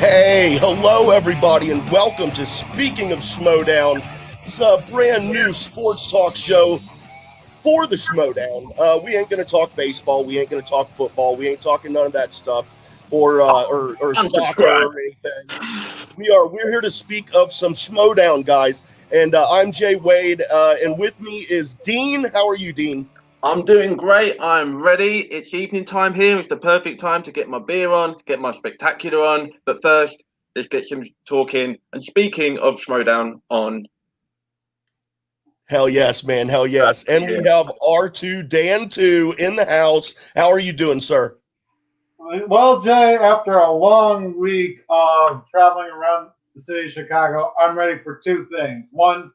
Hey, hello everybody, and welcome to Speaking of Schmoedown. It's a brand new sports talk show for the Schmoedown. We ain't gonna talk baseball, we ain't gonna talk football, we ain't talking none of that stuff, or soccer Unsubscribe. or anything. We're here to speak of some Schmoedown guys, and I'm Jay Wade, and with me is Dean. How are you, Dean? I'm doing great. I'm ready. It's evening time here. It's the perfect time to get my beer on, get my spectacular on. But first, let's get some talking. And speaking of Schmoedown on. Hell yes, man. Hell yes. And we have R2 Dan 2 in the house. How are you doing, sir? Well, Jay, after a long week of traveling around the city of Chicago, I'm ready for two things. One,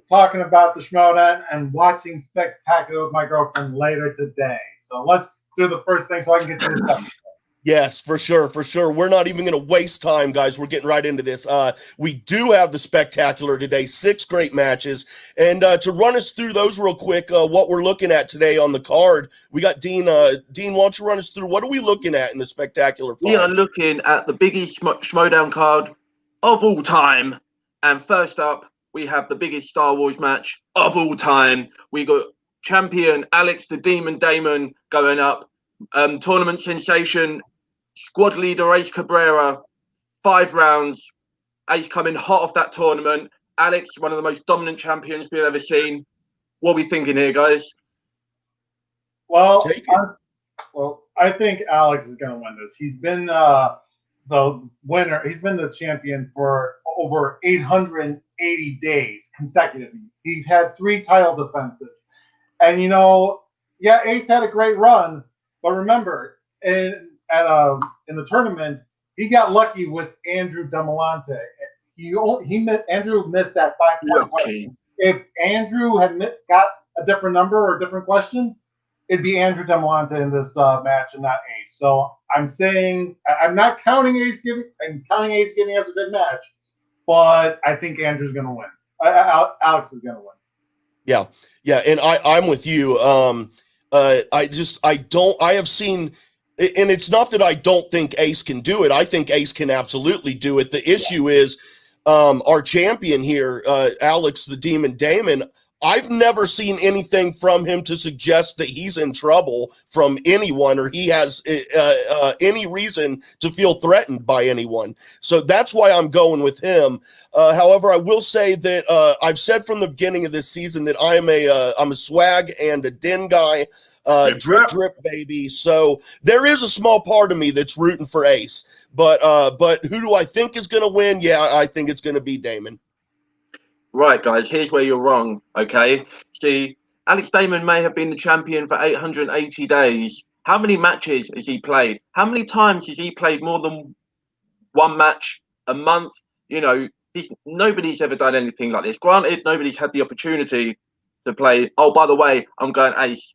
talking about the Schmoedown and watching Spectacular with my girlfriend later today. So let's do the first thing so I can get to this stuff. Yes, for sure, for sure. We're not even going to waste time, guys. We're getting right into this. We do have the spectacular today, 6 great matches. And to run us through those real quick, what we're looking at today on the card, we got Dean. Dean, why don't you run us through what are we looking at in the spectacular 5? We are looking at the biggest Schmoedown card of all time. And first up, we have the biggest Star Wars match of all time. We got champion Alex the Demon Damon going up. Tournament sensation squad leader Ace Cabrera, 5 rounds. Ace coming hot off that tournament. Alex, one of the most dominant champions we've ever seen. What are we thinking here, guys? Well, I think Alex is going to win this. He's been the winner. He's been the champion for over 880 days consecutively. He's had 3 title defenses. And, yeah, Ace had a great run. But remember, in the tournament, he got lucky with Andrew Demolante. Andrew missed that 5-point question. If Andrew had got a different number or a different question, it'd be Andrew Demolante in this match and not Ace. So I'm saying I'm not counting Ace giving. I'm counting Ace giving us a good match, but I think Andrew's going to win. Alex is going to win. Yeah, and I'm with you. I have seen, and it's not that I don't think Ace can do it. I think Ace can absolutely do it. The issue is our champion here, Alex the Demon Damon. I've never seen anything from him to suggest that he's in trouble from anyone or he has any reason to feel threatened by anyone. So that's why I'm going with him. However, I will say that I've said from the beginning of this season that I'm a swag and a den guy, drip baby. So there is a small part of me that's rooting for Ace. But who do I think is going to win? Yeah, I think it's going to be Damon. Right, guys, here's where you're wrong, okay? See, Alex Damon may have been the champion for 880 days. How many matches has he played? How many times has he played more than one match a month? Nobody's ever done anything like this. Granted, nobody's had the opportunity to play. Oh, by the way, I'm going Ace.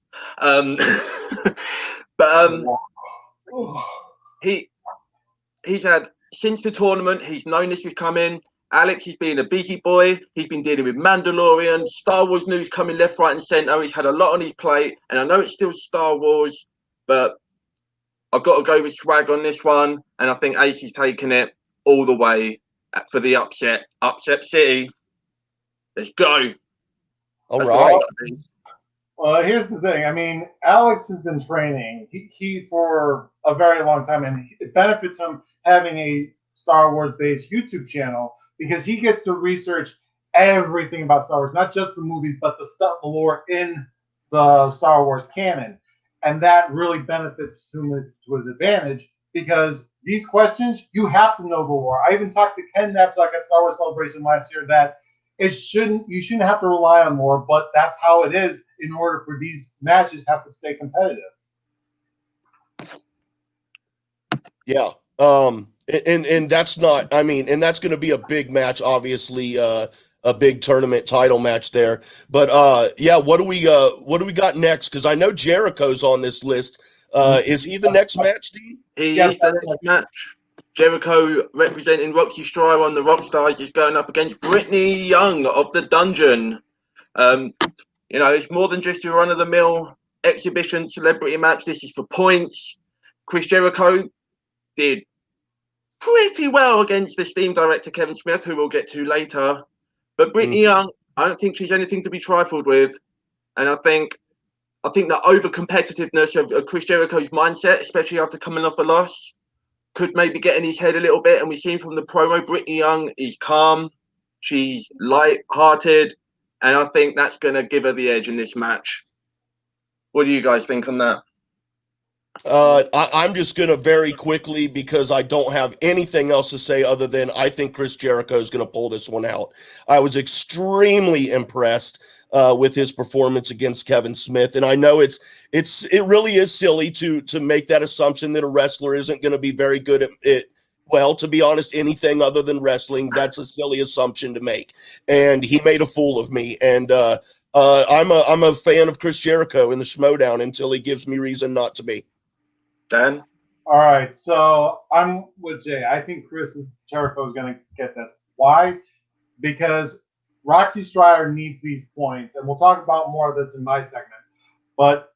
He's had, since the tournament, he's known this was coming. Alex has been a busy boy. He's been dealing with Mandalorian, Star Wars news coming left, right, and center. He's had a lot on his plate, and I know it's still Star Wars, but I've got to go with swag on this one, and I think Ace is taking it all the way for the upset. Upset City. Let's go. All right. Well, here's the thing. I mean, Alex has been training he for a very long time, and it benefits him having a Star Wars-based YouTube channel because he gets to research everything about Star Wars, not just the movies, but the stuff, the lore in the Star Wars canon. And that really benefits him to his advantage because these questions, you have to know the lore. I even talked to Ken Knapsack at Star Wars Celebration last year that you shouldn't have to rely on lore, but that's how it is in order for these matches have to stay competitive. Yeah. And that's not, I mean, and that's going to be a big match, obviously, a big tournament title match there. But yeah, what do we got next? Because I know Jericho's on this list. Is he the next match, Dean? He is the next match. Jericho representing Roxy Stryer on the Rockstars is going up against Brittany Young of the Dungeon. It's more than just your run-of-the-mill exhibition celebrity match. This is for points. Chris Jericho did pretty well against the Steam director Kevin Smith, who we'll get to later. But Brittany Young, I don't think she's anything to be trifled with, and I think the over competitiveness of Chris Jericho's mindset, especially after coming off a loss, could maybe get in his head a little bit. And we've seen from the promo, Brittany Young is calm, she's light-hearted, and I think that's going to give her the edge in this match. What do you guys think on that? I'm just going to very quickly, because I don't have anything else to say other than I think Chris Jericho is going to pull this one out. I was extremely impressed with his performance against Kevin Smith, and I know it really is silly to make that assumption that a wrestler isn't going to be very good at it. Well, to be honest, anything other than wrestling, that's a silly assumption to make, and he made a fool of me. And I'm a fan of Chris Jericho in the Schmoedown until he gives me reason not to be. Dan? All right, so I'm with Jay. I think Jericho is going to get this. Why? Because Roxy Strider needs these points, and we'll talk about more of this in my segment. But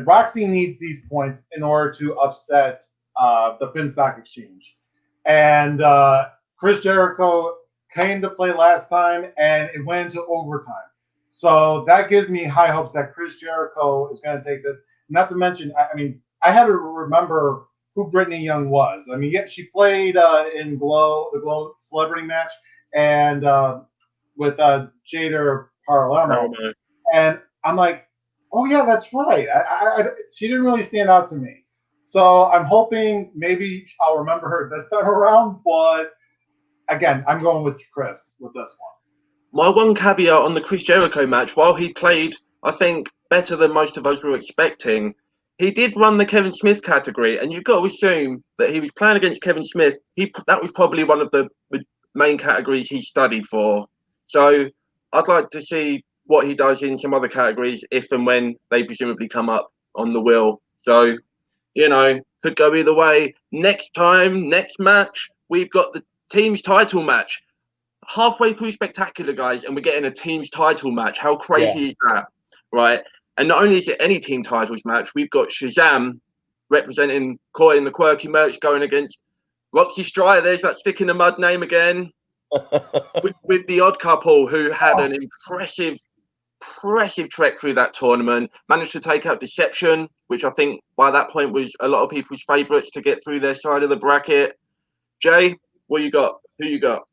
Roxy needs these points in order to upset the Finn Stock Exchange. And Chris Jericho came to play last time, and it went into overtime. So that gives me high hopes that Chris Jericho is going to take this. Not to mention, I had to remember who Brittany Young was. I mean, yeah, she played in the Glow Celebrity match, and with Jada Palermo. And I'm like, oh, yeah, that's right. She didn't really stand out to me. So I'm hoping maybe I'll remember her this time around. But again, I'm going with Chris with this one. My one caveat on the Chris Jericho match, while he played, I think, better than most of us were expecting, he did run the Kevin Smith category, and you've got to assume that he was playing against Kevin Smith. That was probably one of the main categories he studied for. So I'd like to see what he does in some other categories if and when they presumably come up on the wheel. So, could go either way. Next match, we've got the team's title match. Halfway through Spectacular, guys, and we're getting a team's title match. How crazy is that, right? And not only is it any team titles match, we've got Shazam representing Coy in the Quirky merch going against Roxy Strider. There's that stick in the mud name again. with the Odd Couple, who had an impressive trek through that tournament, managed to take out Deception, which I think by that point was a lot of people's favourites to get through their side of the bracket. Jay, what you got? Who you got?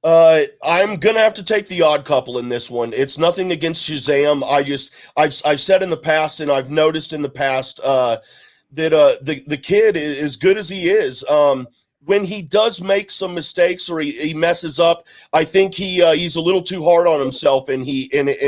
I'm gonna have to take the Odd Couple in this one. It's nothing against Shazam. I've said in the past, and I've noticed in the past that the kid, as good as he is, when he does make some mistakes or he messes up, I think he's a little too hard on himself, and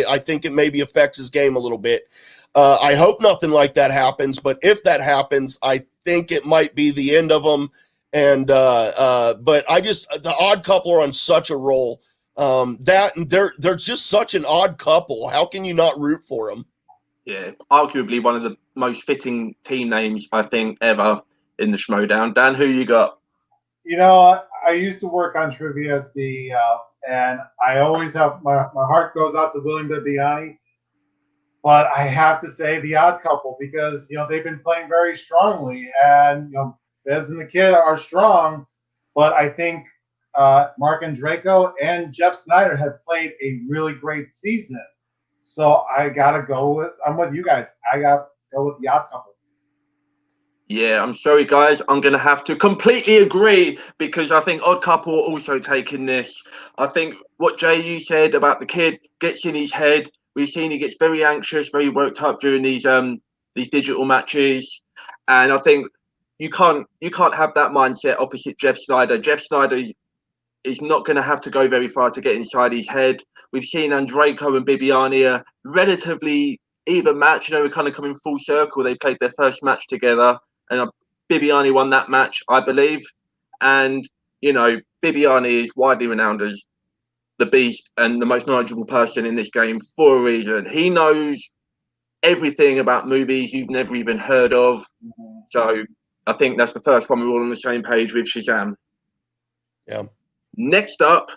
I think it maybe affects his game a little bit. I hope nothing like that happens, but if that happens, I think it might be the end of him. And but the Odd Couple are on such a roll that they're just such an odd couple. How can you not root for them? Yeah, arguably one of the most fitting team names I think ever in the Schmoedown. Dan, who you got? I used to work on Trivia SD, and I always have my heart goes out to William Bibiani, but I have to say the Odd Couple because they've been playing very strongly, and Bevs and the Kid are strong, but I think Mark and Draco and Jeff Snyder have played a really great season. So I gotta I'm with you guys. I gotta go with the Odd Couple. Yeah, I'm sorry, guys. I'm going to have to completely agree because I think Odd Couple are also taking this. I think what Jay, you said about the kid gets in his head. We've seen he gets very anxious, very worked up during these digital matches. And I think you can't have that mindset opposite Jeff Snyder. Jeff Snyder is not going to have to go very far to get inside his head. We've seen Andrejko and Bibiani a relatively even match. We're kind of coming full circle. They played their first match together. And Bibiani won that match, I believe. And, Bibiani is widely renowned as the beast and the most knowledgeable person in this game for a reason. He knows everything about movies you've never even heard of. So I think that's the first one we're all on the same page with Shazam. Yeah. Next up,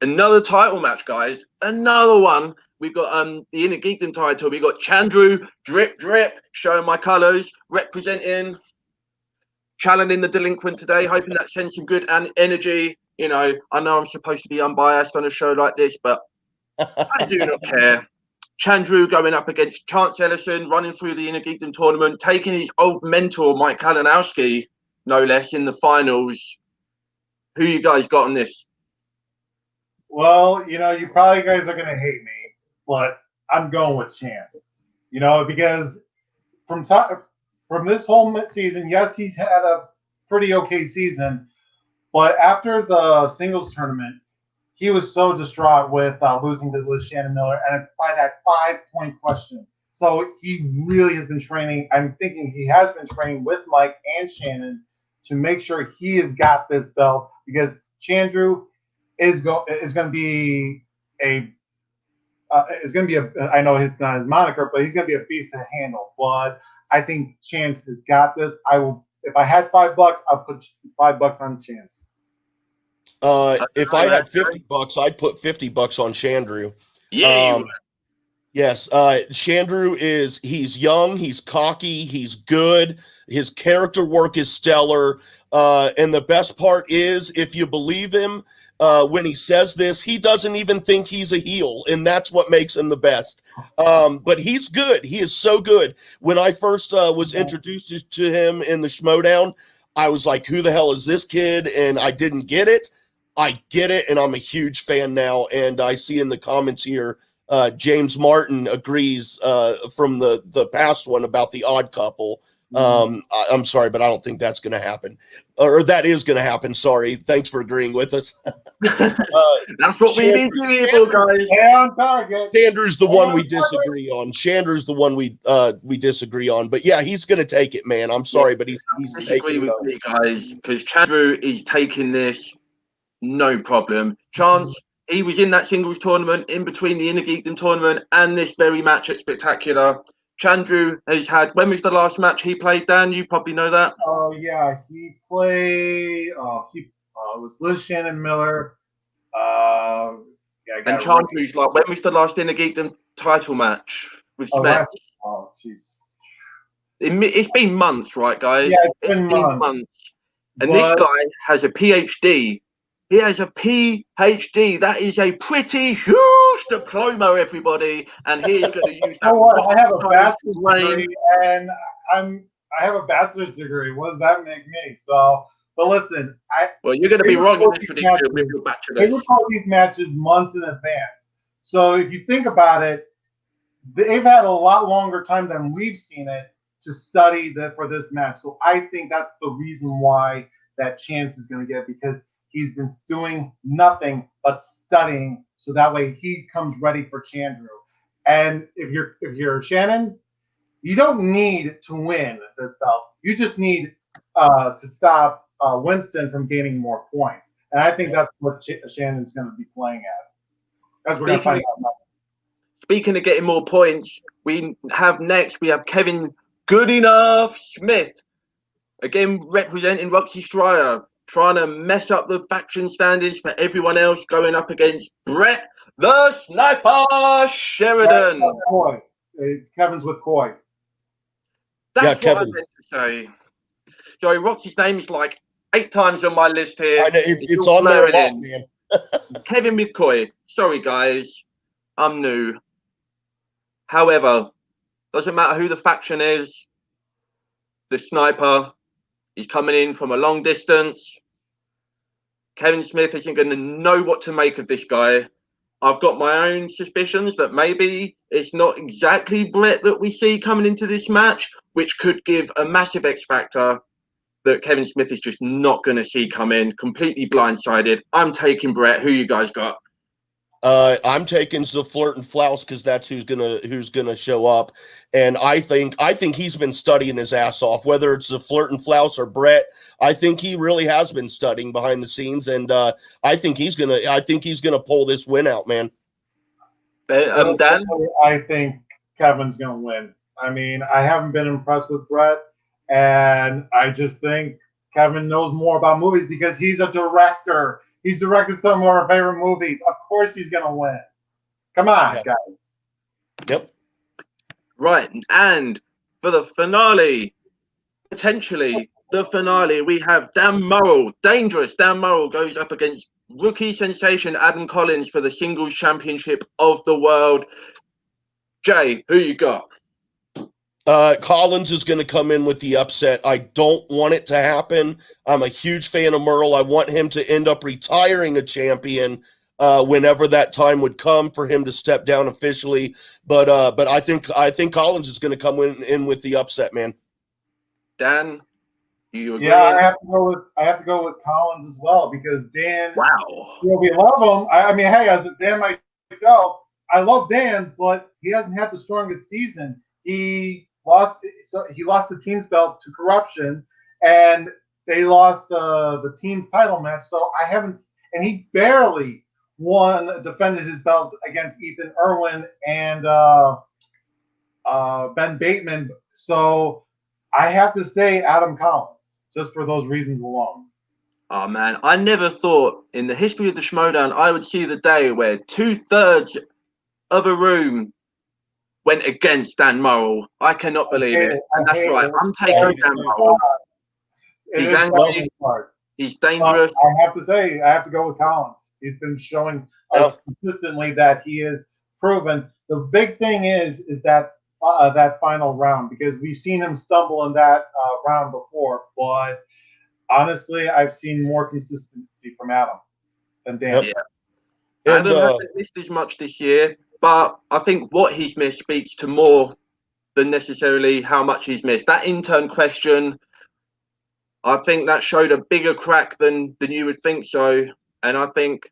another title match, guys. Another one. We've got the Inner Geekdom title. We've got Chandru, Drip, showing my colours, representing challenging the delinquent today, hoping that sends some good energy. You know I'm supposed to be unbiased on a show like this, but I do not care. Chandru going up against Chance Ellison, running through the Inner Geekdom tournament, taking his old mentor, Mike Kalinowski, no less, in the finals. Who you guys got on this? Well, you probably guys are going to hate me, but I'm going with Chance. Because from this whole season, yes, he's had a pretty okay season, but after the singles tournament, he was so distraught with losing to Liz Shannon Miller, and it's by that 5-point question. So he really has been training. I'm thinking he has been training with Mike and Shannon to make sure he has got this belt, because Chandru is going to be a I know it's not his moniker, but he's going to be a beast to handle. But I think Chance has got this. If I had $5, I'll put $5 on Chance. If I had $50, I'd put $50 on Chandru. Yeah. Yes, Chandru he's young, he's cocky, he's good. His character work is stellar. And the best part is, if you believe him, when he says this, he doesn't even think he's a heel, and that's what makes him the best. But he's good. He is so good. When I first was introduced to him in the Schmoedown, I was like, who the hell is this kid? And I didn't get it. I get it, and I'm a huge fan now. And I see in the comments here, James Martin agrees from the past one about the odd couple. I'm sorry, but I don't think that's going to happen. Or that is going to happen. Sorry. Thanks for agreeing with us. That's what we need to be able, guys. Stay on target. Chandru's the one we disagree on. Chandru's the one we disagree on. But yeah, he's going to take it, man. I'm sorry, but he's disagree with me, guys, because Chandru is taking this. No problem. Chance, he was in that singles tournament in between the Inner Geekdom tournament and this very match at Spectacular. Chandru has had, when was the last match he played, Dan? You probably know that. Oh, yeah. He played, it was Liz Shannon Miller. And Chandru's like, when was the last Inner Geekdom title match with Smith? Oh, jeez. It's been months, right, guys? Yeah, it's been months. And this guy has a PhD. He has a PhD. That is a pretty huge diploma, everybody. And he is going to use that. I have a bachelor's degree, and I have a bachelor's degree. What does that make me? So, but listen, well, you're going to be wrong in this prediction with your bachelor's. They record these matches months in advance. So if you think about it, they've had a lot longer time than we've seen it to study for this match. So I think that's the reason why that Chance is going to get, because he's been doing nothing but studying, so that way he comes ready for Chandru. And if you're Shannon, you don't need to win this belt. You just need to stop Winston from gaining more points. And I think that's what Shannon's going to be playing at. As we're going to find out. Speaking of getting more points, we have Kevin Goodenough Smith, again representing Roxy Stryer, trying to mess up the faction standings for everyone else, going up against Brett the Sniper Sheridan. Kevin's with Coy. That's what I meant to say. Sorry, Roxy's name is like 8 times on my list here. I know, it's on there a lot, man. Kevin with Coy. Sorry, guys. I'm new. However, doesn't matter who the faction is. The Sniper is coming in from a long distance. Kevin Smith isn't going to know what to make of this guy. I've got my own suspicions that maybe it's not exactly Brett that we see coming into this match, which could give a massive X factor that Kevin Smith is just not going to see come in, completely blindsided. I'm taking Brett. Who you guys got? I'm taking the Flirt and Flouse because that's who's gonna show up, and I think he's been studying his ass off. Whether it's the Flirt and Flouse or Brett, I think he really has been studying behind the scenes, and I think he's gonna pull this win out, man. Dan, I think Kevin's gonna win. I mean, I haven't been impressed with Brett, and I just think Kevin knows more about movies because he's a director. He's directed some of our favorite movies. Of course he's going to win. Come on, guys. Yep. Right. And for the finale, potentially the finale, we have Dan Murrell, dangerous Dan Murrell, goes up against rookie sensation Adam Collins for the singles championship of the world. Jay, who you got? Collins is going to come in with the upset. I don't want it to happen. I'm a huge fan of Murrell. I want him to end up retiring a champion whenever that time would come for him to step down officially. But I think Collins is going to come in with the upset, man. Dan, do you agree? Yeah, I have to go with Collins as well because Dan. Wow. We love him. I mean, hey, as a Dan myself, I love Dan, but he hasn't had the strongest season. He lost the team's belt to Corruption, and they lost the team's title match. So I haven't, and he barely defended his belt against Ethan Irwin and Ben Bateman. So I have to say Adam Collins, just for those reasons alone. Oh man, I never thought in the history of the Schmoedown I would see the day where 2/3 of a room went against Dan Murrell. I cannot believe it. And that's right. I'm taking Dan Murrell. He's angry. He's dangerous. I have to say, I have to go with Collins. He's been showing us consistently that he is proven. The big thing is that that final round, because we've seen him stumble in that round before, but honestly, I've seen more consistency from Adam than Dan. Yeah. Adam hasn't missed as much this year, but I think what he's missed speaks to more than necessarily how much he's missed. That intern question, I think that showed a bigger crack than you would think so. And I think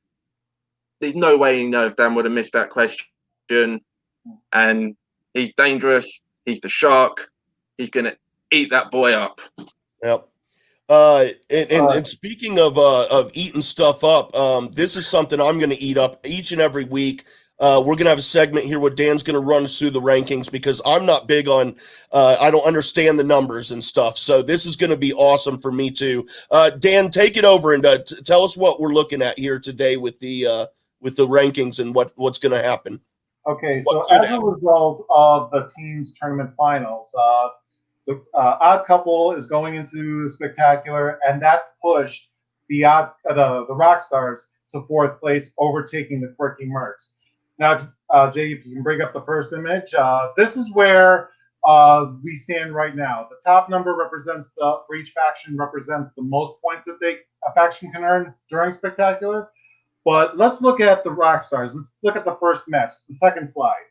there's no way if Dan would have missed that question. And he's dangerous. He's the shark. He's going to eat that boy up. Yep. And speaking of eating stuff up, this is something I'm going to eat up each and every week. We're going to have a segment here where Dan's going to run us through the rankings because I'm not big on, I don't understand the numbers and stuff. So this is going to be awesome for me too. Dan, take it over and tell us what we're looking at here today with the rankings and what's going to happen. Okay, so as a result of the team's tournament finals, the Odd Couple is going into Spectacular, and that pushed the Rock Stars to fourth place, overtaking the Quirky Mercs. Now, Jay, if you can bring up the first image, this is where we stand right now. The top number for each faction represents the most points that a faction can earn during Spectacular. But let's look at the Rock Stars. Let's look at the first match. It's the second slide.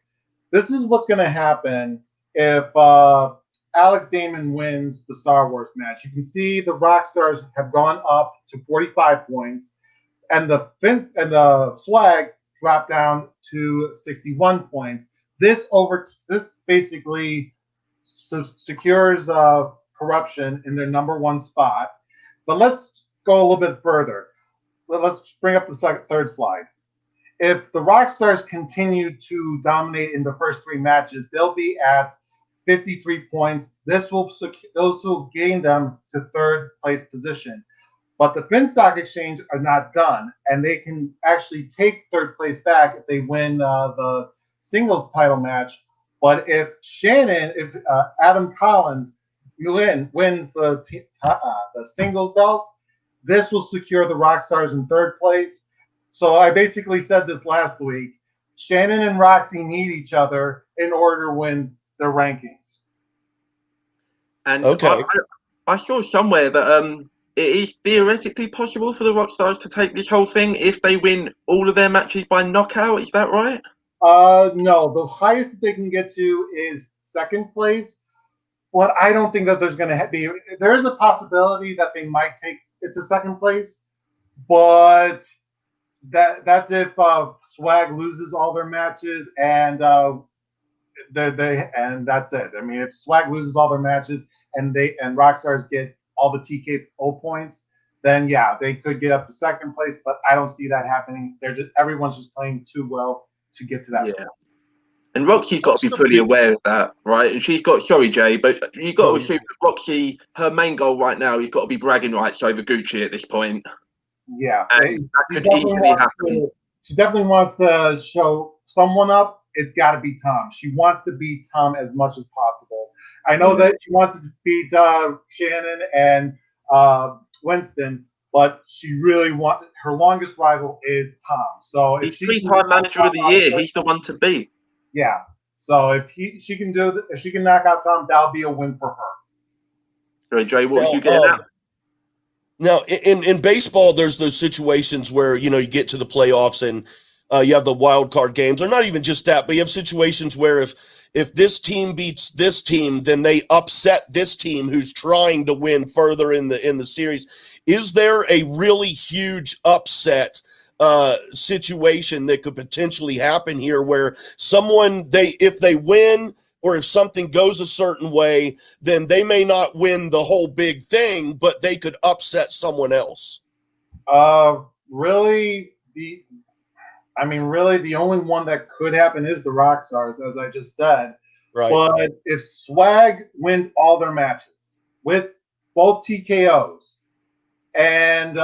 This is what's going to happen if Alex Damon wins the Star Wars match. You can see the Rock Stars have gone up to 45 points, and the Swag dropped down to 61 points. This basically secures Corruption in their number one spot. But let's go a little bit further. Let's bring up the third slide. If the Rock Stars continue to dominate in the first three matches, they'll be at 53 points. Those will gain them to third place position. But the Finstock Exchange are not done, and they can actually take third place back if they win the singles title match. But if Adam Collins wins the singles belt, this will secure the Rock Stars in third place. So I basically said this last week. Shannon and Roxy need each other in order to win their rankings. And I saw somewhere that it is theoretically possible for the Rock Stars to take this whole thing if they win all of their matches by knockout. Is that right? No. The highest that they can get to is second place. But I don't think that there's going to be. There is a possibility that they might take it to second place, but that's if Swag loses all their matches and that's it. I mean, if Swag loses all their matches and Rockstars get all the TKO points, then yeah, they could get up to second place. But I don't see that happening. Everyone's just playing too well to get to that point. And Roxy's got to be fully aware of that, right? And she's got, sorry, Jay, but you've got to assume that Roxy, her main goal right now, has got to be bragging rights over Gucci at this point. Yeah. And that could easily happen. She definitely wants to show someone up. It's got to be Tom. She wants to beat Tom as much as possible. I know that she wants to beat Shannon and Winston, but she really her longest rival is Tom. So if He's she three-time manager of the year. He's the one to beat. Yeah. So if she can knock out Tom, that'll be a win for her. Sorry, Jay, what was you getting at? Now, in baseball, there's those situations where, you get to the playoffs and you have the wild card games, or not even just that, but you have situations where if this team beats this team, then they upset this team who's trying to win further in the series. Is there a really huge upset situation that could potentially happen here where if they win, or if something goes a certain way, then they may not win the whole big thing, but they could upset someone else? Really, the only one that could happen is the Rockstars, as I just said. Right. But if Swag wins all their matches with both TKOs and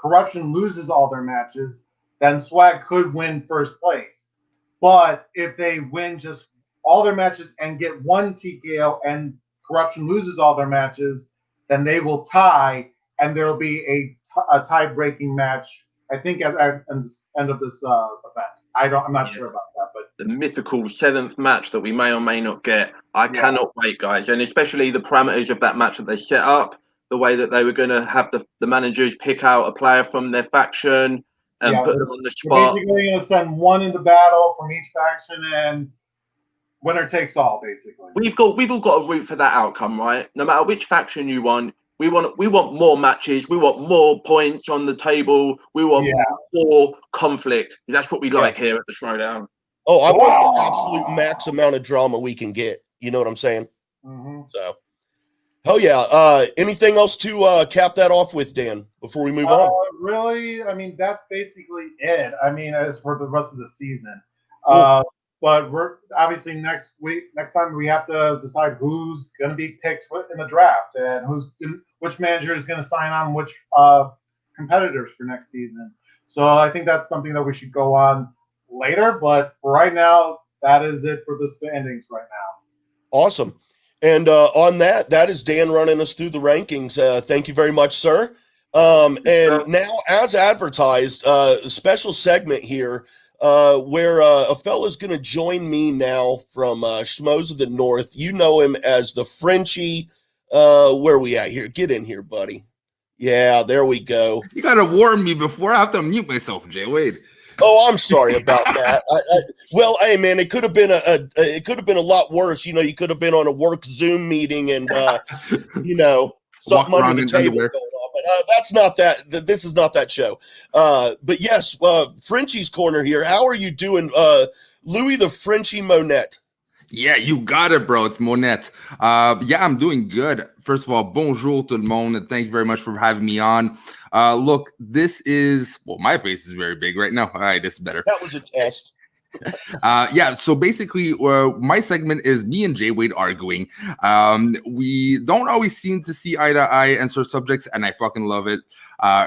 Corruption loses all their matches, then Swag could win first place. But if they win just all their matches and get one TKO and Corruption loses all their matches, then they will tie, and there will be a tie-breaking match, I think, at the end of this event. I'm not sure about that, but the mythical 7th match that we may or may not get. I cannot wait, guys, and especially the parameters of that match that they set up, the way that they were going to have the managers pick out a player from their faction and put them on the spot. They're basically going to send one into battle from each faction, and winner takes all, basically. We've all got to root for that outcome, right? No matter which faction you want, we want more matches. We want more points on the table. We want more conflict. That's what we like here at the Schmoedown. Oh, I want the absolute max amount of drama we can get. You know what I'm saying? Mm-hmm. So, hell yeah. Anything else to cap that off with, Dan, before we move on? Really? That's basically it. As for the rest of the season. Cool. But we're obviously next time we have to decide who's going to be picked in the draft and which manager is going to sign on which competitors for next season. So I think that's something that we should go on later. But for right now, that is it for the standings right now. Awesome. And on that is Dan running us through the rankings. Thank you very much, sir. Now, as advertised, a special segment here. Where a fella's going to join me now from Schmoes of the North. You know him as the Frenchie. Where are we at here? Get in here, buddy. Yeah, there we go. You got to warn me before I have to mute myself, Jay Wade. Oh, I'm sorry about that. Well, hey, man, it could have been a lot worse. You could have been on a work Zoom meeting and something under the table going on. But that's not that. This is not that show. But yes, Frenchie's Corner here. How are you doing, Louis the Frenchie Monette? Yeah, you got it, bro. It's Monette. Yeah, I'm doing good. First of all, bonjour tout le monde, and thank you very much for having me on. Look, this is, my face is very big right now. All right, this is better. That was a test. Yeah, so basically, my segment is me and Jay Wade arguing. We don't always seem to see eye to eye and certain subjects, and I fucking love it.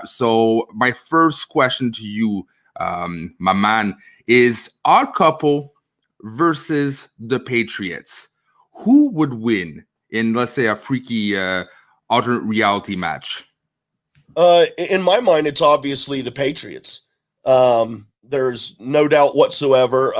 So my first question to you, my man, is Odd Couple versus the Patriots. Who would win in, let's say, a freaky alternate reality match? In my mind, it's obviously the Patriots. There's no doubt whatsoever.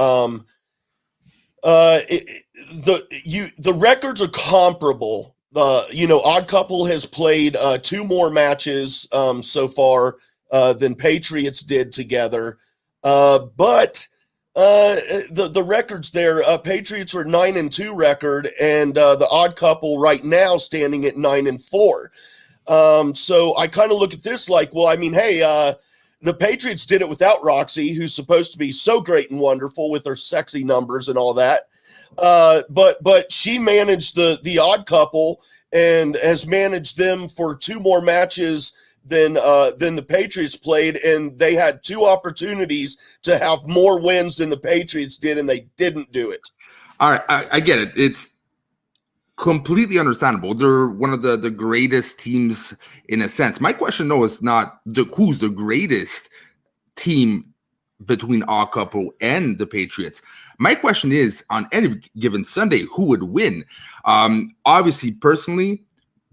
The records are comparable. Odd Couple has played 2 more matches so far than Patriots did together. But the records there, Patriots are 9-2 record, and the Odd Couple right now standing at 9-4. So I kind of look at this like, well, hey, the Patriots did it without Roxy, who's supposed to be so great and wonderful with her sexy numbers and all that. But she managed the Odd Couple and has managed them for 2 more matches than the Patriots played, and they had 2 opportunities to have more wins than the Patriots did, and they didn't do it. All right, I get it. It's completely understandable. They're one of the greatest teams in a sense. My question, though, is not who's the greatest team between Odd Couple and the Patriots. My question is, on any given Sunday, who would win? Obviously, personally,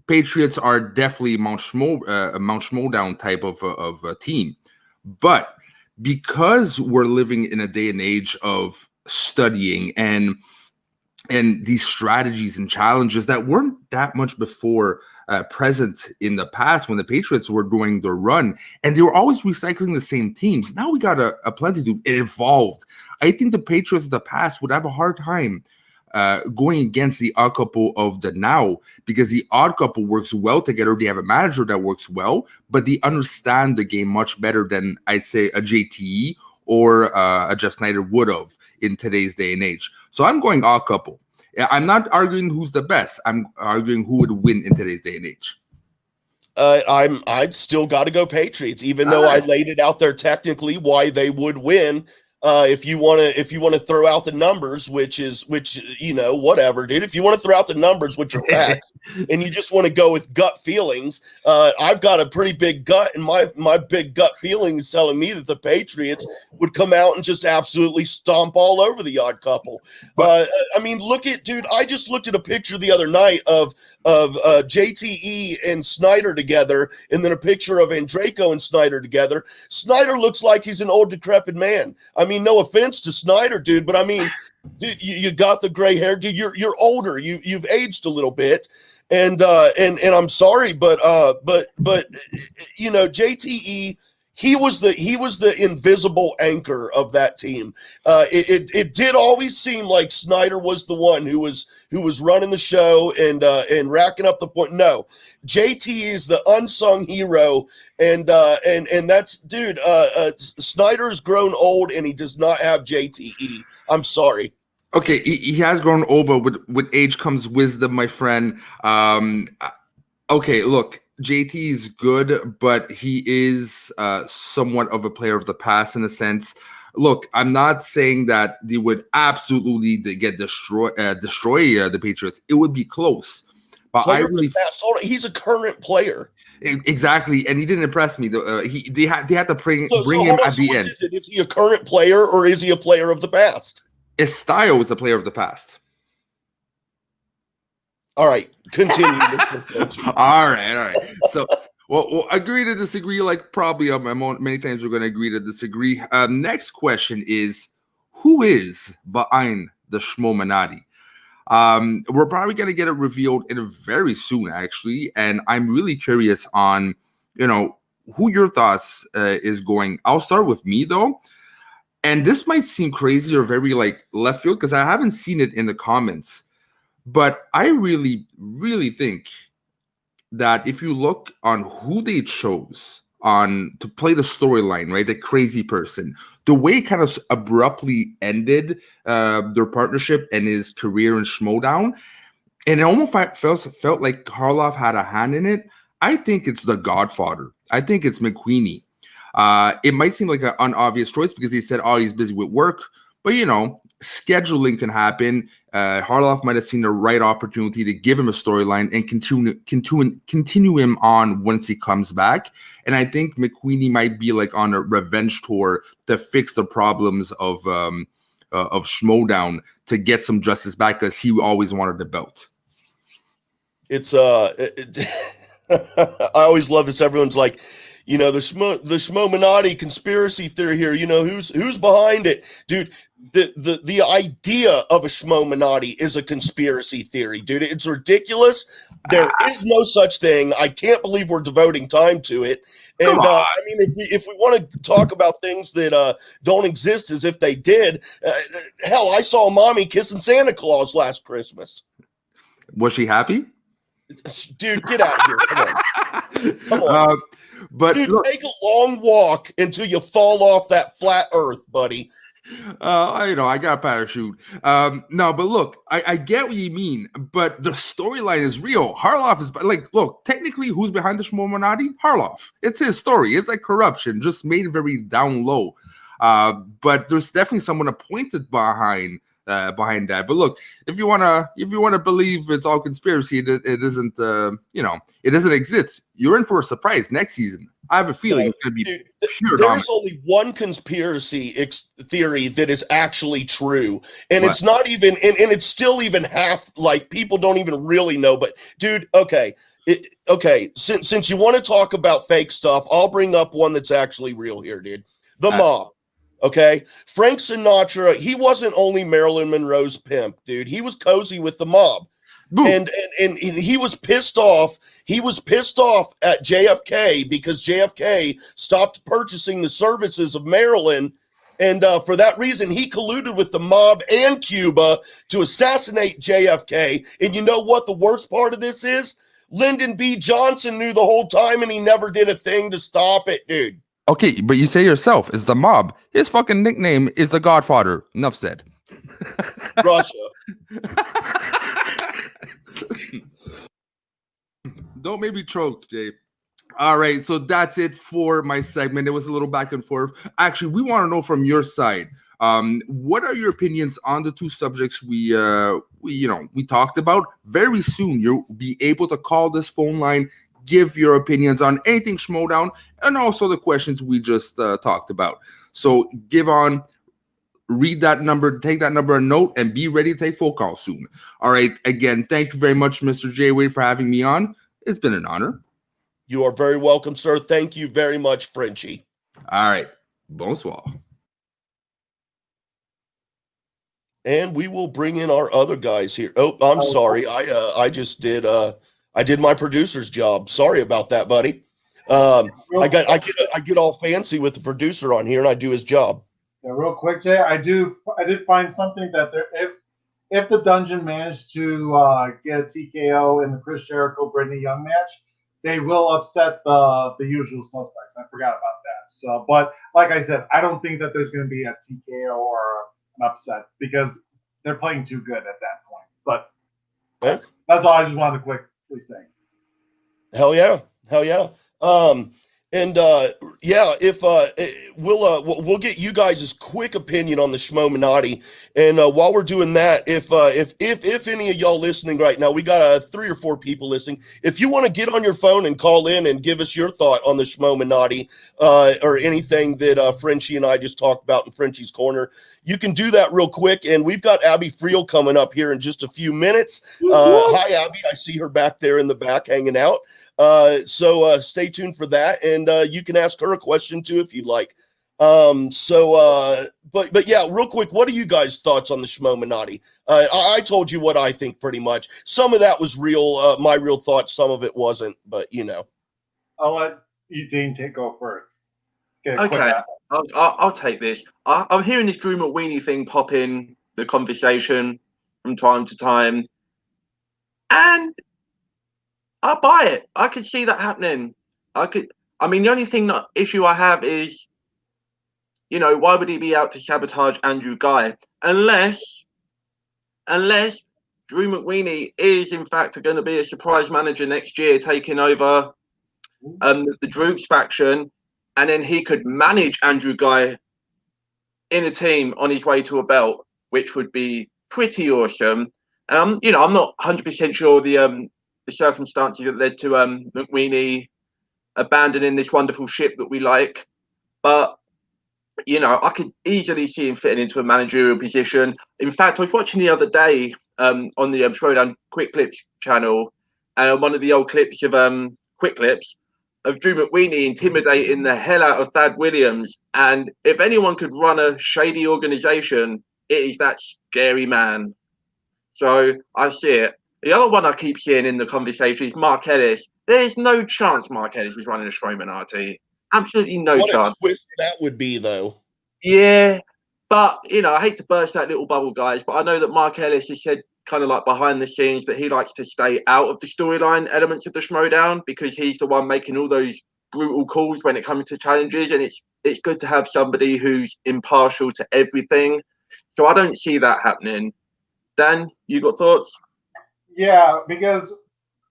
Patriots are definitely Mount Schmoedown type of a team. But because we're living in a day and age of studying and these strategies and challenges that weren't that much before present in the past when the Patriots were doing their run, and they were always recycling the same teams. Now we got a plenty to do. It evolved. I think the Patriots of the past would have a hard time going against the odd couple of the now, because the odd couple works well together. They have a manager that works well, but they understand the game much better than I'd say a JTE or a Jeff Snyder would have in today's day and age. So I'm going odd couple. I'm not arguing who's the best. I'm arguing who would win in today's day and age. I'd still got to go Patriots, even though I laid it out there technically why they would win. If you want to throw out the numbers, which whatever, dude. If you want to throw out the numbers, which are facts, and you just want to go with gut feelings, I've got a pretty big gut, and my big gut feeling is telling me that the Patriots would come out and just absolutely stomp all over the odd couple. I mean, dude. I just looked at a picture the other night of JTE and Snyder together, and then a picture of Andrejko and Snyder together. Snyder looks like he's an old decrepit man. I mean, no offense to Snyder, dude, but I mean, dude, you got the gray hair, dude. You're older. You've aged a little bit, and I'm sorry, but JTE. He was the invisible anchor of that team. It did always seem like Snyder was the one who was running the show and racking up the point. No, JT is the unsung hero, and that's dude. Snyder's grown old, and he does not have JTE. I'm sorry. Okay, he has grown old, but with age comes wisdom, my friend. Okay, look. JT is good, but he is somewhat of a player of the past in a sense. Look, I'm not saying that they would absolutely destroy the Patriots. It would be close, but he's a current player. Exactly, and he didn't impress me. They had to bring him at the end. Is he a current player or is he a player of the past? His style is a player of the past. All right, continue. All right. So, we'll agree to disagree. Like probably many times we're going to agree to disagree. Next question is, who is behind the Schmoedown? We're probably going to get it revealed very soon, actually, and I'm really curious on who your thoughts is going. I'll start with me though, and this might seem crazy or very like left field because I haven't seen it in the comments. But I really, really think that if you look on who they chose to play the storyline, right, the crazy person, the way it kind of abruptly ended their partnership and his career in Schmoedown, and it almost felt like Harloff had a hand in it. I think it's the Godfather. I think it's McQueenie. It might seem like an unobvious choice because he said, oh, he's busy with work. But, scheduling can happen. Harloff might have seen the right opportunity to give him a storyline and continue him on once he comes back. And I think McQueenie might be like on a revenge tour to fix the problems of Schmoedown to get some justice back because he always wanted the belt. It's I always love this. Everyone's like, the Schmoedown conspiracy theory here. Who's behind it, dude? The idea of a Schmoedown is a conspiracy theory, dude. It's ridiculous. There is no such thing. I can't believe we're devoting time to it. And I mean, if we want to talk about things that don't exist as if they did, hell, I saw mommy kissing Santa Claus last Christmas. Was she happy? Dude, get out of here! Come on. But dude, look, take a long walk until you fall off that flat Earth, buddy. I got a parachute. No, but look, I get what you mean, but the storyline is real. Harloff is look, technically, who's behind the Schmoedown? Harloff. It's his story. It's like corruption, just made very down low. But there's definitely someone appointed behind that. But look, if you wanna believe it's all conspiracy, it isn't. It doesn't exist. You're in for a surprise next season. I have a feeling it's going to be pure. There's only one conspiracy theory that is actually true, and it's not even, and it's still even half. Like people don't even really know. But dude, okay, Okay, since you want to talk about fake stuff, I'll bring up one that's actually real here, dude. The mob. Okay, Frank Sinatra, he wasn't only Marilyn Monroe's pimp, dude. He was cozy with the mob. And he was pissed off. He was pissed off at JFK because JFK stopped purchasing the services of Marilyn. And for that reason, he colluded with the mob and Cuba to assassinate JFK. And you know what the worst part of this is? Lyndon B. Johnson knew the whole time and he never did a thing to stop it, dude. Okay, but you say yourself, it's the mob. His fucking nickname is the Godfather. Enough said. Russia. Don't make me choke, Jay. All right, so that's it for my segment. It was a little back and forth. Actually, we want to know from your side. What are your opinions on the two subjects we talked about? Very soon, you'll be able to call this phone line, give your opinions on anything Schmoedown, and also the questions we just talked about. So read that number, take that number a note, and be ready to take phone calls soon. All right, again, thank you very much, Mr. J. Wade, for having me on. It's been an honor. You are very welcome, sir. Thank you very much, Frenchie. All right. Bonsoir. And we will bring in our other guys here. Oh, I'm sorry. I did my producer's job. Sorry about that, buddy. I get all fancy with the producer on here and I do his job. Yeah, real quick, Jay, I did find something that if the dungeon managed to get a TKO in the Chris Jericho Brittany Young match, they will upset the usual suspects. I forgot about that. So, but like I said, I don't think that there's going to be a TKO or an upset because they're playing too good at that point. But that's all I just wanted to quickly say. Hell yeah. We'll get you guys' quick opinion on the Schmoeminati. And while we're doing that, if any of y'all listening right now, we got 3 or 4 people listening. If you want to get on your phone and call in and give us your thought on the Schmoeminati or anything that Frenchie and I just talked about in Frenchie's Corner, you can do that real quick. And we've got Abby Friel coming up here in just a few minutes. Hi, Abby. I see her back there in the back hanging out. So stay tuned for that, and you can ask her a question too if you'd like. But yeah, real quick, what are you guys' thoughts on the Schmoeminati? I told you what I think pretty much. Some of that was real, my real thoughts. Some of it wasn't, but you know. I'll let you, Dean, go first. Okay, I'll take this. I'm hearing this Drew McWeeny thing pop in the conversation from time to time, and I buy it. I could see that happening. I mean, the only issue I have is, why would he be out to sabotage Andrew Guy? Unless Drew McWeeny is, in fact, going to be a surprise manager next year, taking over the Droogs faction, and then he could manage Andrew Guy in a team on his way to a belt, which would be pretty awesome. I'm not 100% sure the circumstances that led to McWeeny abandoning this wonderful ship that we like, but I could easily see him fitting into a managerial position. In fact, I was watching the other day on the Schmoedown Quick Clips channel, and one of the old clips of Quick Clips of Drew McWeeny intimidating the hell out of Thad Williams. And if anyone could run a shady organization, it is that scary man. So I see it. The other one I keep seeing in the conversation is Mark Ellis. There's no chance Mark Ellis is running a Schmoeminati. Absolutely no chance. What a twist that would be, though. Yeah, but, I hate to burst that little bubble, guys, but I know that Mark Ellis has said kind of like behind the scenes that he likes to stay out of the storyline elements of the Schmoedown because he's the one making all those brutal calls when it comes to challenges, and it's good to have somebody who's impartial to everything. So I don't see that happening. Dan, you got thoughts? Yeah, because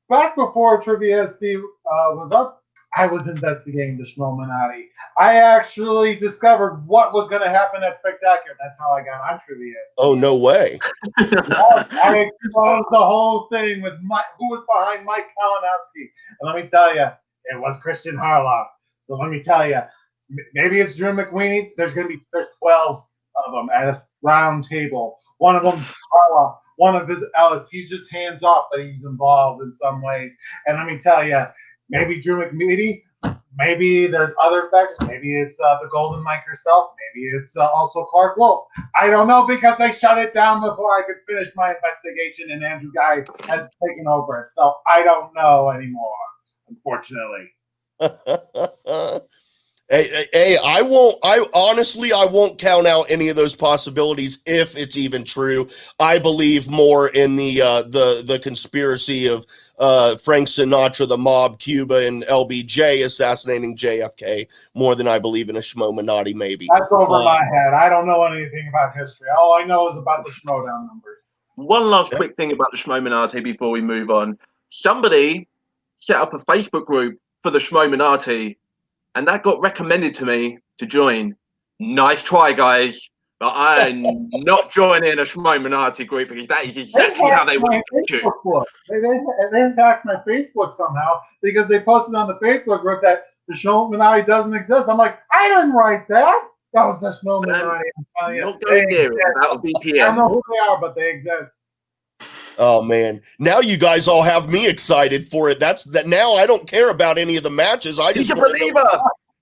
back before Trivia Steve was up, I was investigating the Schmoeminati. I actually discovered what was going to happen at Spectacular. That's how I got on Trivia Steve. Oh, no way. I exposed the whole thing with who was behind Mike Kalinowski. And let me tell you, it was Christian Harloff. So let me tell you, maybe it's Drew McWeeny. There's 12 of them at a round table. One of them Harloff. one of his Ellis. He's just hands off, but he's involved in some ways. And let me tell you, maybe Drew McMeety, maybe there's other factors. Maybe it's the Golden Mike herself. Maybe it's also Clark Wolf. I don't know because they shut it down before I could finish my investigation, and Andrew Guy has taken over it. So I don't know anymore, unfortunately. Hey, I won't count out any of those possibilities if it's even true. I believe more in the conspiracy of Frank Sinatra, the mob, Cuba, and LBJ assassinating JFK more than I believe in a Schmoedown maybe. That's over my head. I don't know anything about history. All I know is about the Schmoedown numbers. One last quick thing about the Schmoedown before we move on. Somebody set up a Facebook group for the Schmoedown, and that got recommended to me to join. Nice try, guys. But I'm not joining a Schmoedown group because that is exactly how they want to you. They hacked my Facebook somehow because they posted on the Facebook group that the Schmoedown doesn't exist. I'm like, I didn't write that. That was the Schmoedown. Don't go near it without a VPN. I don't know who they are, but they exist. Oh man! Now you guys all have me excited for it. Now I don't care about any of the matches. I just He's a believer.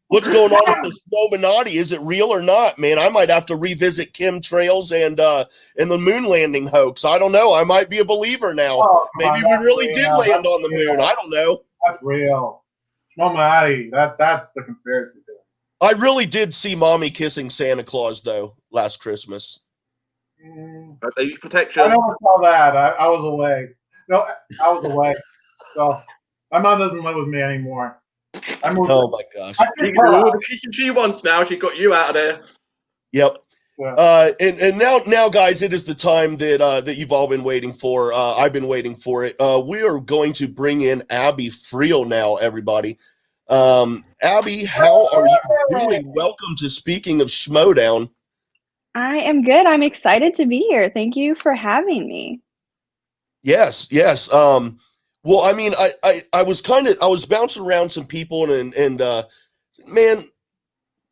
What's going on with the Schmoedown? Is it real or not, man? I might have to revisit Kim Trails and the moon landing hoax. I don't know. I might be a believer now. Oh, maybe we really did land on the moon. I don't know. That's real. Schmoedown. That's the conspiracy theory. I really did see Mommy kissing Santa Claus though last Christmas. But they use protection. I never saw that. I was away. No, I was away. So my mom doesn't live with me anymore. I moved. Oh my gosh! She can do all the kissing she wants now. She got you out of there. Yep. Yeah. And now, guys, it is the time that you've all been waiting for. I've been waiting for it. We are going to bring in Abby Friel now, everybody. Abby, how are you doing? Welcome to Speaking of Schmoedown. I am good. I'm excited to be here. Thank you for having me. Yes. Well, I mean, I was bouncing around some people and man,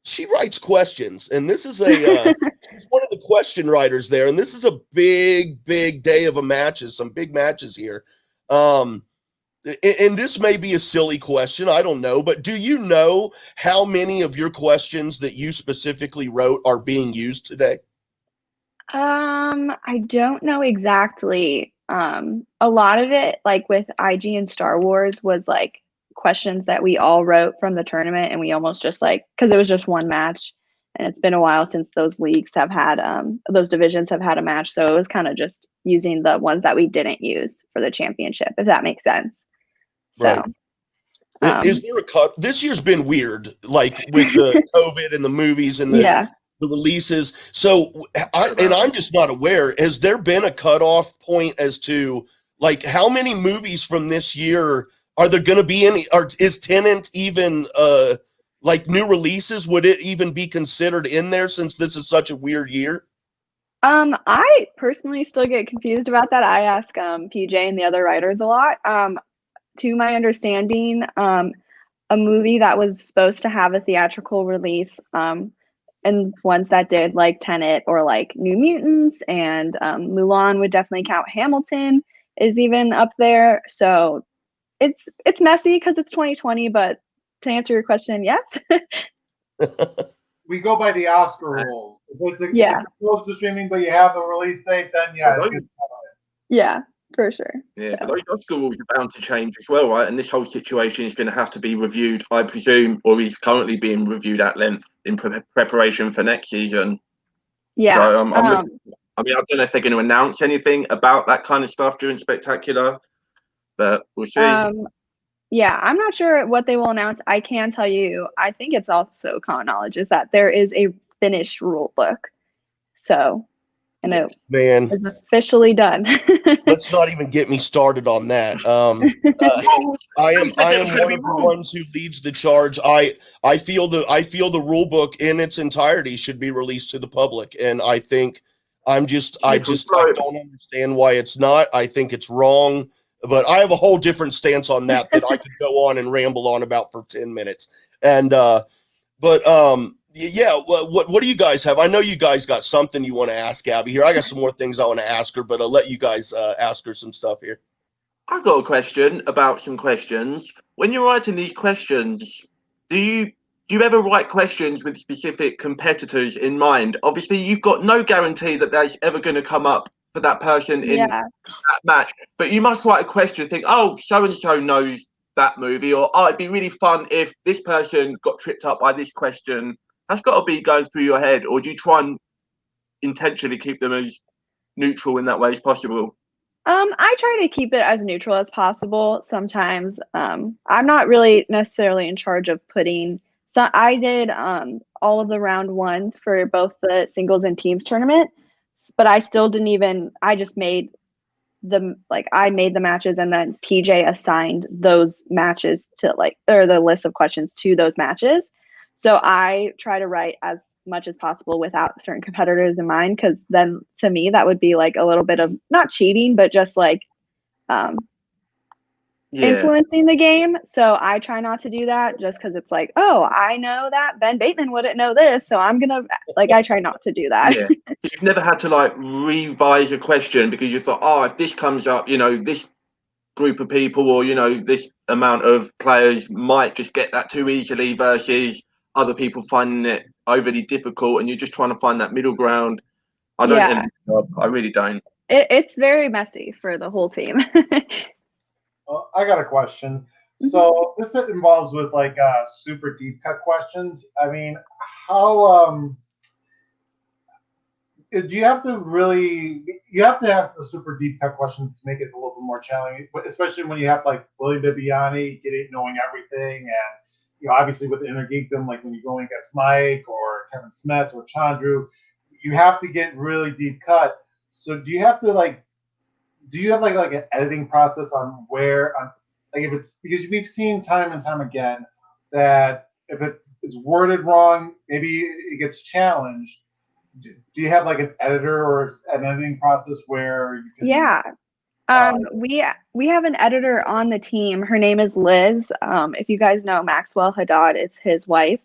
she writes questions, and this is she's one of the question writers there, and this is a big day of some big matches here. And this may be a silly question, I don't know, but do you know how many of your questions that you specifically wrote are being used today? I don't know exactly. A lot of it, like with IG and Star Wars, was like questions that we all wrote from the tournament, and we almost just because it was just one match, and it's been a while since those leagues have had those divisions have had a match, so it was kind of just using the ones that we didn't use for the championship, if that makes sense. So right. Is there a cut? This year's been weird, like with the COVID and the movies and the releases. So I'm just not aware. Has there been a cutoff point as to like how many movies from this year are there going to be any? Or is Tenet even like new releases? Would it even be considered in there since this is such a weird year? I personally still get confused about that. I ask PJ and the other writers a lot. To my understanding, a movie that was supposed to have a theatrical release, and ones that did, like Tenet or like New Mutants and Mulan would definitely count. Hamilton is even up there. So it's messy because it's 2020, but to answer your question, yes. We go by the Oscar rules. If it's close to streaming, but you have a release date, then yeah, for sure. Yeah, but those Oscar rules are bound to change as well, right? And this whole situation is going to have to be reviewed, I presume, or is currently being reviewed at length in preparation for next season. Yeah. So I mean, I don't know if they're going to announce anything about that kind of stuff during Spectacular, but we'll see. Yeah, I'm not sure what they will announce. I can tell you, I think it's also common knowledge is that there is a finished rule book. So, and it is officially done. Let's not even get me started on that. I am one of the ones who leads the charge. I feel the rule book in its entirety should be released to the public, and I think I don't understand why it's not. I think it's wrong. But I have a whole different stance on that I could go on and ramble on about for 10 minutes. And, Yeah, what do you guys have? I know you guys got something you want to ask Abby here. I got some more things I want to ask her, but I'll let you guys ask her some stuff here. I got a question about some questions. When you're writing these questions, do you ever write questions with specific competitors in mind? Obviously, you've got no guarantee that that's ever going to come up for that person in that match, but you must write a question. Think, oh, so and so knows that movie, or oh, it'd be really fun if this person got tripped up by this question. That's got to be going through your head, or do you try and intentionally keep them as neutral in that way as possible? I try to keep it as neutral as possible. Sometimes I'm not really necessarily in charge of putting. So I did all of the round ones for both the singles and teams tournament, but I still didn't even. I just made I made the matches, and then PJ assigned those matches to or the list of questions to those matches. So I try to write as much as possible without certain competitors in mind, because then to me that would be like a little bit of not cheating, but just influencing the game. So I try not to do that, just because it's like, oh, I know that Ben Bateman wouldn't know this, so I'm gonna I try not to do that. Yeah. You've never had to revise a question because you thought, oh, if this comes up, this group of people or this amount of players might just get that too easily versus other people finding it overly difficult, and you're just trying to find that middle ground. I don't envy the job. I really don't. It's very messy for the whole team. Well, I got a question. So this involves with super deep cut questions. I mean, how do you have to have the super deep cut questions to make it a little bit more challenging, especially when you have Willie Bibiani knowing everything, and obviously with the inner geekdom, like when you're going against Mike or Kevin Smets or Chandru, you have to get really deep cut. So do you have to do you have an editing process on if it's, because we've seen time and time again that if it's worded wrong, maybe it gets challenged. Do you have an editor or an editing process where you can? Yeah. We have an editor on the team. Her name is Liz. If you guys know Maxwell Haddad, it's his wife.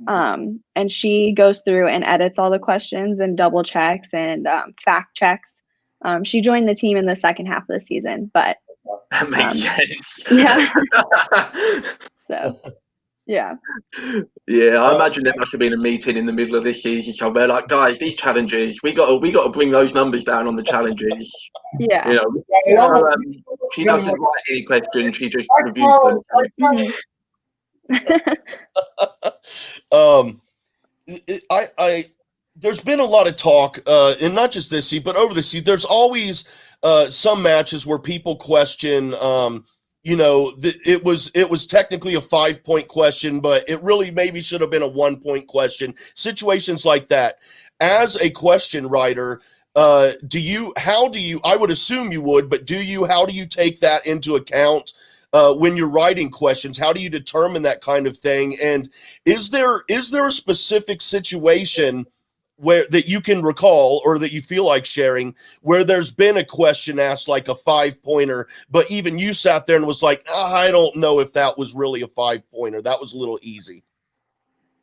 And she goes through and edits all the questions and double checks and fact checks. She joined the team in the second half of the season, but that makes sense. Yeah. So, yeah. Yeah, I imagine there must have been a meeting in the middle of this season somewhere, guys, these challenges, we got to bring those numbers down on the challenges. Yeah. She doesn't write any questions; she just reviews them. There's been a lot of talk, and not just this season, but over the season. There's always some matches where people question, it was technically a 5-point question, but it really maybe should have been a 1-point question. Situations like that. As a question writer, I would assume you would, but how do you take that into account when you're writing questions? How do you determine that kind of thing? And is there a specific situation that you can recall or that you feel like sharing where there's been a question asked like a 5-pointer, but even you sat there and was like, I don't know if that was really a 5-pointer. That was a little easy.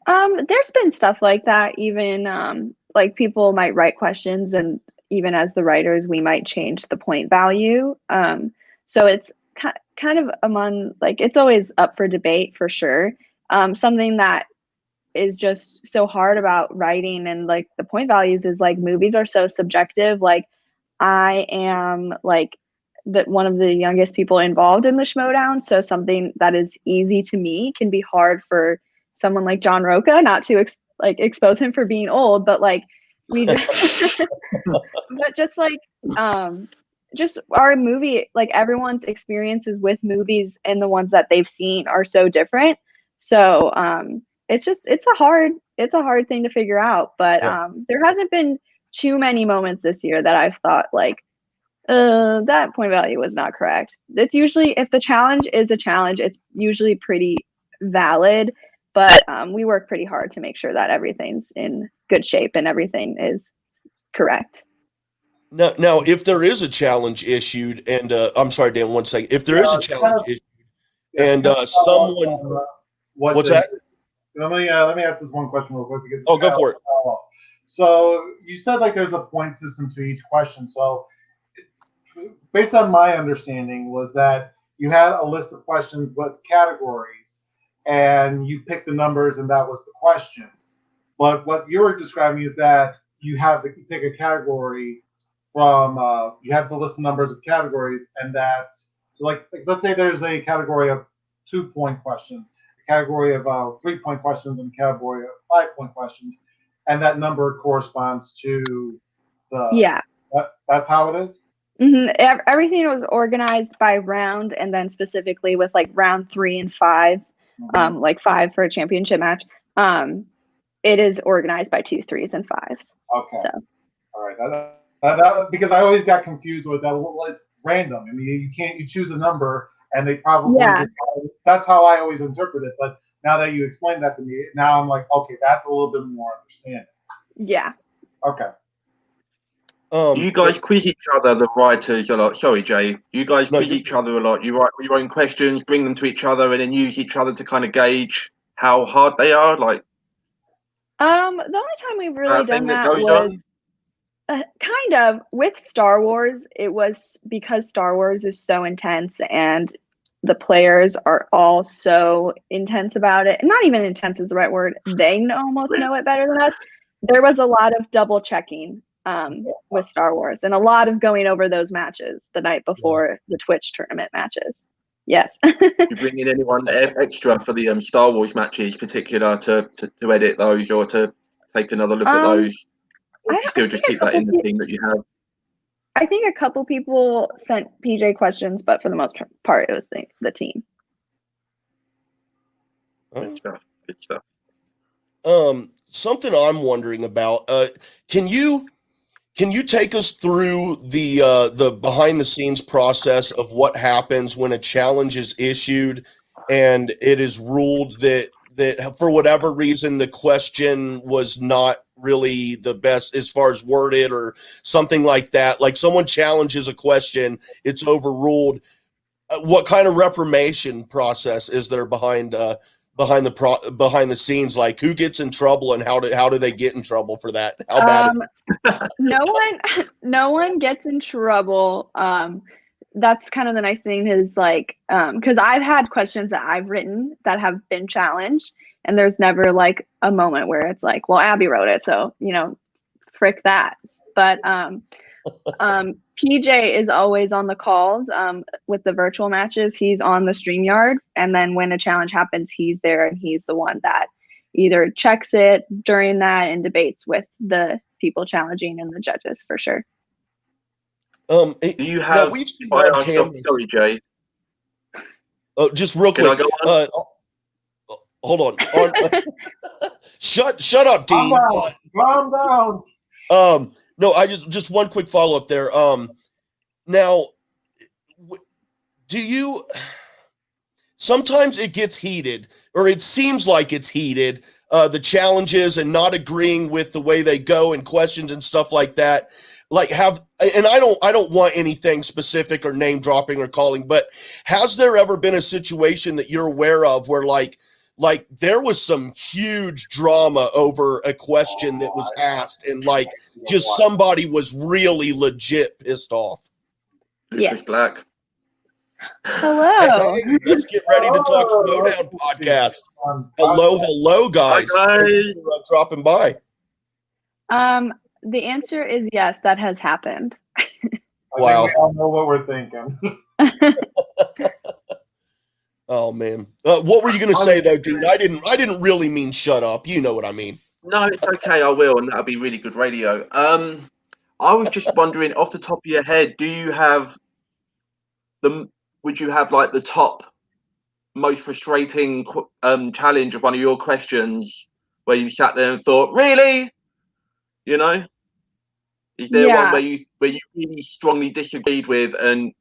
There's been stuff like that. Even people might write questions, and even as the writers, we might change the point value. So it's kind of among it's always up for debate for sure. Something that is just so hard about writing and the point values is movies are so subjective. I am one of the youngest people involved in the Schmoedown, so something that is easy to me can be hard for someone like John Roca, not to expose him for being old, but we just but just our movie, everyone's experiences with movies and the ones that they've seen are so different. So it's a hard thing to figure out, but there hasn't been too many moments this year that I've thought that point value was not correct. It's usually, if the challenge is a challenge, it's usually pretty valid, but we work pretty hard to make sure that everything's in good shape and everything is correct. Now, if there is a challenge issued, and I'm sorry, Dan, 1 second. If there is a challenge issued, and someone, what's that? Let me ask this one question real quick because Oh, go for it. So you said like there's a point system to each question. So based on my understanding was that you had a list of questions with categories, and you picked the numbers, and that was the question. But what you're describing is that you pick a category from you have the list of numbers of categories, and that so like let's say there's a category of 2-point questions, a category of 3-point questions, and a category of 5-point questions, and that number corresponds to the Yeah. That's how it is. Everything was organized by round, and then specifically with like round 3 and 5, like 5 for a championship match. It is organized by 2, 3s, and 5s. Okay. So. All right. Because I always got confused with that. Well, it's random. I mean, you choose a number, and they probably that's how I always interpret it. But now that you explained that to me, now I'm like, okay, that's a little bit more understanding. Yeah. Okay. You guys quiz each other, the writers, a lot. Sorry, Jay. You guys quiz each other a lot. You write your own questions, bring them to each other, and then use each other to kind of gauge how hard they are. Like, the only time we've really done that goes was kind of with Star Wars. It was because Star Wars is so intense, and the players are all so intense about it. Not even intense is the right word. They almost know it better than us. There was a lot of double checking with Star Wars, and a lot of going over those matches the night before the Twitch tournament matches. Yes. You bring in anyone extra for the Star Wars matches, particular to edit those or to take another look at those? Or you still just keep that in the team that you have? I think a couple people sent PJ questions, but for the most part, it was the team. Good stuff. Good stuff. Something I'm wondering about. Can you take us through the behind the scenes process of what happens when a challenge is issued and it is ruled that for whatever reason the question was not really the best as far as worded or something like that? Like someone challenges a question, it's overruled. What kind of reformation process is there behind the scenes? Like who gets in trouble and how do they get in trouble for that? How bad? No one gets in trouble. That's kind of the nice thing is like because I've had questions that I've written that have been challenged, and there's never like a moment where it's like, well, Abby wrote it, so frick that. But PJ is always on the calls with the virtual matches. He's on the StreamYard, and then when a challenge happens, he's there, and he's the one that either checks it during that and debates with the people challenging and the judges for sure. Do you have? We've seen on camera. Sorry, Jay. Oh, just real quick. Can I go on? Hold on. Shut up, Dean. Calm down. No, I just one quick follow up there. Now, do you? Sometimes it gets heated, or it seems like it's heated. The challenges and not agreeing with the way they go and questions and stuff like that. Like and I don't want anything specific or name dropping or calling, but has there ever been a situation that you're aware of where like there was some huge drama over a question that was asked and like just somebody was really legit pissed off? Lucas Black. Hello. Hey, let's get ready to talk Schmoedown podcast. Hello, guys. Hi, guys. Thanks for dropping by. The answer is yes, that has happened. Wow. I think we all know what we're thinking. Oh man, what were you going to say though, Dean? I didn't really mean shut up. You know what I mean. No, it's okay. I will, and that'll be really good radio. I was just wondering, off the top of your head, would you have like the top most frustrating challenge of one of your questions where you sat there and thought, really? Is there one where you really strongly disagreed with, and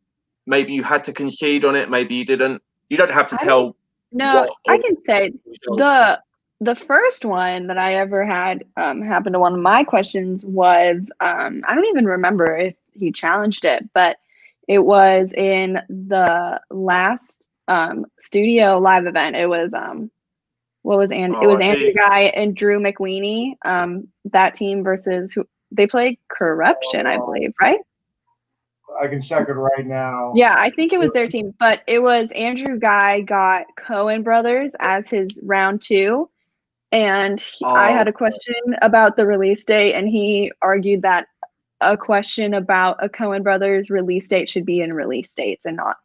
maybe you had to concede on it, maybe you didn't? You don't have to tell. No, I can say the first one that I ever had happen to one of my questions was I don't even remember if he challenged it, but it was in the last studio live event. It was what was it was Andrew Guy and Drew McWeeny. That team versus who they played Corruption, I believe, right? I can check it right now. Yeah, I think it was their team, but it was Andrew Guy got Coen Brothers as his round 2. And I had a question about the release date, and he argued that a question about a Coen Brothers release date should be in release dates and not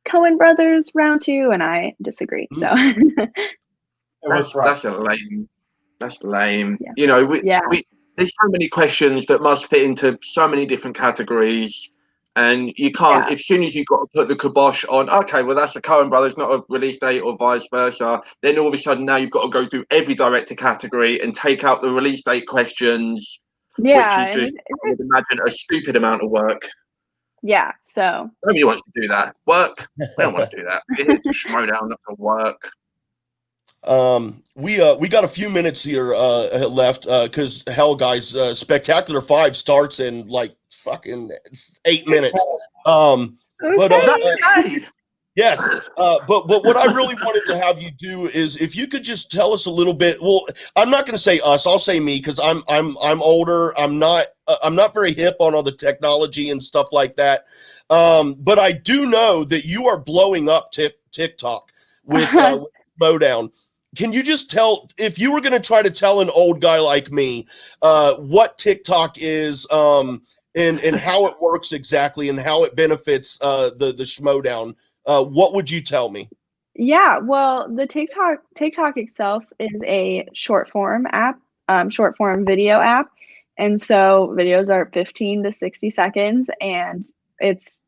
Coen Brothers round 2, and I disagreed. So that's lame. That's lame. Yeah. You know, we there's so many questions that must fit into so many different categories. And you can't, as soon as you've got to put the kibosh on, okay, well, that's the Coen Brothers, not a release date or vice versa. Then all of a sudden now you've got to go through every director category and take out the release date questions, which is just, I would imagine, a stupid amount of work. Yeah, so. Nobody wants to do that. Work? They don't want to do that. It's a Schmoedown, not to work. We got a few minutes here left because hell, guys, Spectacular 5 starts in like fucking 8 minutes. Yes, but what I really wanted to have you do is if you could just tell us a little bit. Well, I'm not going to say us. I'll say me because I'm older. I'm not very hip on all the technology and stuff like that. But I do know that you are blowing up TikTok with Schmoedown. Can you just tell, if you were going to try to tell an old guy like me what TikTok is and how it works exactly and how it benefits the Schmoedown, what would you tell me? Yeah, well, the TikTok itself is a short form app, short form video app. And so videos are 15 to 60 seconds, and it's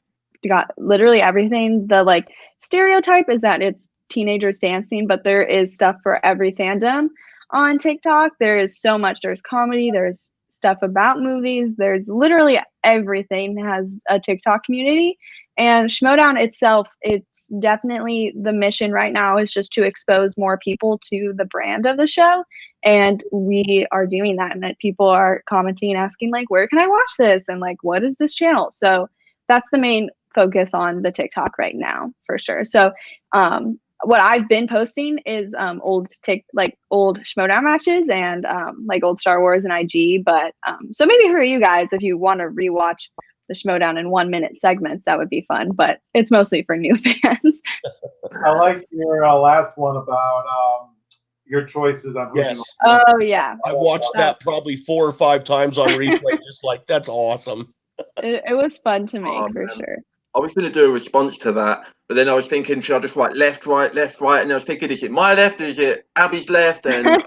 got literally everything. The like stereotype is that it's teenagers dancing, but there is stuff for every fandom on TikTok. There is so much. There's comedy, there's stuff about movies, there's literally everything has a TikTok community. And Schmoedown itself, it's definitely the mission right now is just to expose more people to the brand of the show. And we are doing that. And that people are commenting and asking, like, where can I watch this? And like, what is this channel? So that's the main focus on the TikTok right now, for sure. So what I've been posting is old Schmoedown matches and like old Star Wars and IG. But so maybe for you guys, if you want to rewatch the Schmoedown in 1 minute segments, that would be fun. But it's mostly for new fans. I like your last one about your choices on. Yes. Oh yeah. I watched that probably 4 or 5 times on replay. Just like, that's awesome. It was fun to make for sure. I was going to do a response to that, but then I was thinking, should I just write left, right, and I was thinking, is it my left or is it Abby's left? And I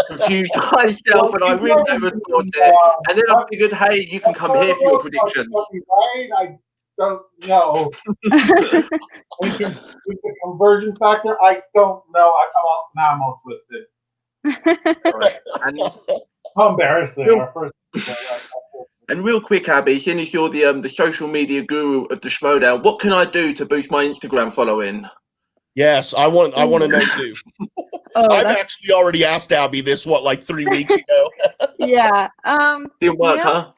confused myself, and I really never thought it. And then I figured, hey, you can come here for your predictions. I don't know. with the conversion factor, I don't know. Now I'm all twisted. Right. And how embarrassing. Our first. And real quick, Abby, seeing as you're the social media guru of the Schmoedown, what can I do to boost my Instagram following? Yes, I want to know too. I've actually already asked Abby this, like 3 weeks ago. Yeah. Didn't work, huh?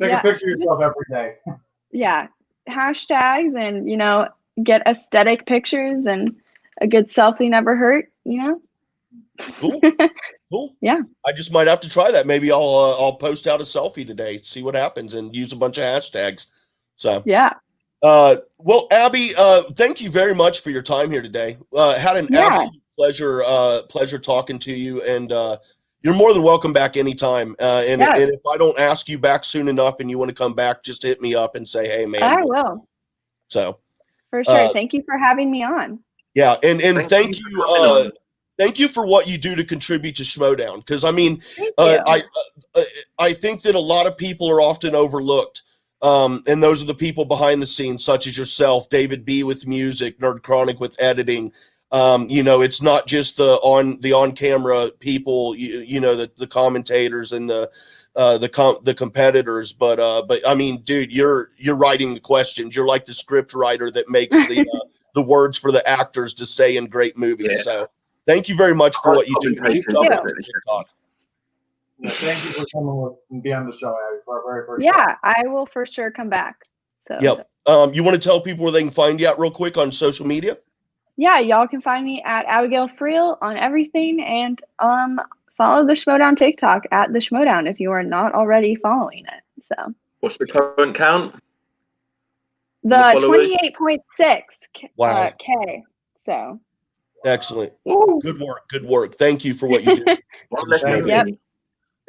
Take a picture of yourself every day. Yeah. Hashtags and, get aesthetic pictures, and a good selfie never hurt, Cool. Yeah. I just might have to try that. Maybe I'll post out a selfie today, see what happens, and use a bunch of hashtags. So yeah. Well, Abby, thank you very much for your time here today. Had an absolute pleasure talking to you, and you're more than welcome back anytime. And if I don't ask you back soon enough and you want to come back, just hit me up and say, hey, man. I will. So for sure. Thank you for having me on. Yeah, and thank you. Thank you for what you do to contribute to Schmoedown, because I mean, I think that a lot of people are often overlooked, and those are the people behind the scenes, such as yourself, David B. with music, Nerd Chronic with editing. It's not just the on camera people, the commentators and the competitors, but I mean, dude, you're writing the questions. You're like the script writer that makes the words for the actors to say in great movies. Yeah. So. Thank you very much for what you do. Thank you for coming and be on the show, Abby, for our very first show. I will for sure come back. So yep. You want to tell people where they can find you at real quick on social media? yeah, y'all can find me at Abigail Friel on everything, and follow the Schmoedown TikTok at the Schmoedown if you are not already following it. So what's the current count? the 28.6 Wow. K. So Excellent. Woo. Good work. Good work. Thank you for what you do. One less Thank than you. me.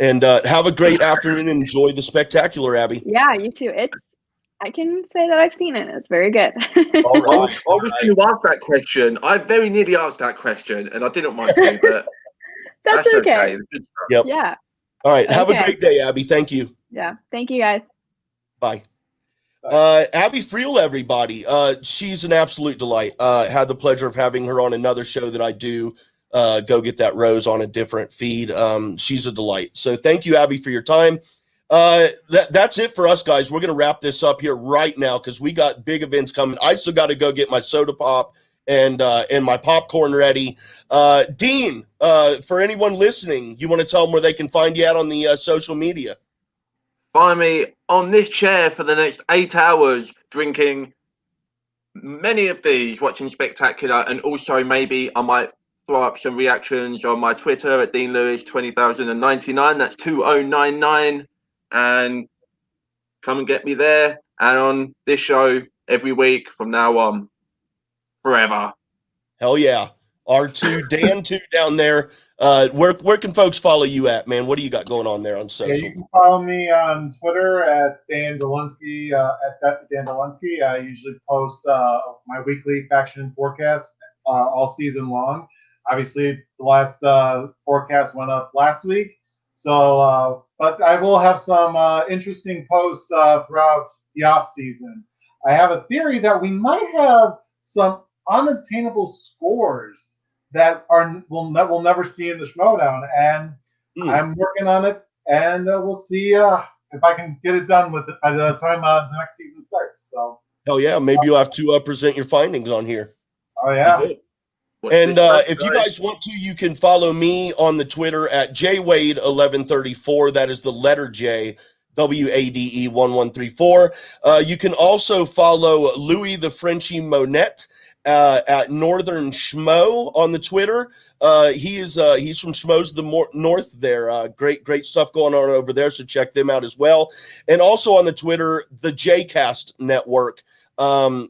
And have a great afternoon. Enjoy the spectacular, Abby. yeah, you too. I can say that I've seen it. It's very good. All I was right. going to ask that question. I very nearly asked that question, and I didn't want to, but That's okay. Good stuff. Yep. Yeah. All right. Have a Okay. great day, Abby. Thank you. Yeah. Thank you, guys. Bye. Abby Friel, everybody. She's an absolute delight. Had the pleasure of having her on another show that I do. Go Get That Rose on a different feed. She's a delight. So thank you, Abby, for your time. That's it for us, guys. We're going to wrap this up here right now because we got big events coming. I still got to go get my soda pop and my popcorn ready. Dean, for anyone listening, you want to tell them where they can find you at on the social media? Find me on this chair for the next 8 hours, drinking many of these, watching Spectacular, and also maybe I might throw up some reactions on my Twitter at Dean Lewis 20,099. That's 2099, and come and get me there. And on this show every week from now on, forever. Hell yeah. R2, Dan 2 down there. Where can folks follow you at, man? What do you got going on there on Yeah, social? you can follow me on Twitter at Dan Dolinsky, at Dan Dolinsky. I usually post my weekly faction forecast all season long. Obviously, the last forecast went up last week. So, but I will have some interesting posts throughout the off season. I have a theory that we might have some unattainable scores that we'll never see in the Schmoedown, and I'm working on it, and we'll see if I can get it done with it by the time the next season starts. So, hell yeah, maybe you'll have to present your findings on here. oh yeah. And if you guys want to, you can follow me on the Twitter at jwade1134. That is the letter J, WADE 1134. You can also follow Louis the Frenchie Monette at Northern Schmo on the Twitter. He's from Schmo's the North there. Great stuff going on over there. So check them out as well. And also on the Twitter, the JCast Network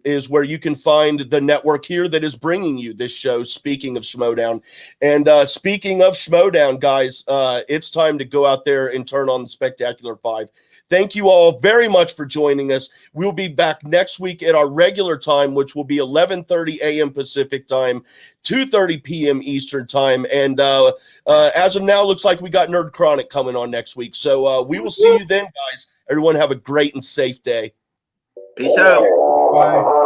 is where you can find the network here that is bringing you this show. Speaking of Schmoedown, and speaking of Schmoedown, guys, it's time to go out there and turn on the Spectacular 5. Thank you all very much for joining us. We'll be back next week at our regular time, which will be 11:30 a.m. Pacific time, 2:30 p.m. Eastern time. And as of now, looks like we got Nerd Chronic coming on next week. So we will see you then, guys. Everyone have a great and safe day. Peace out. Bye.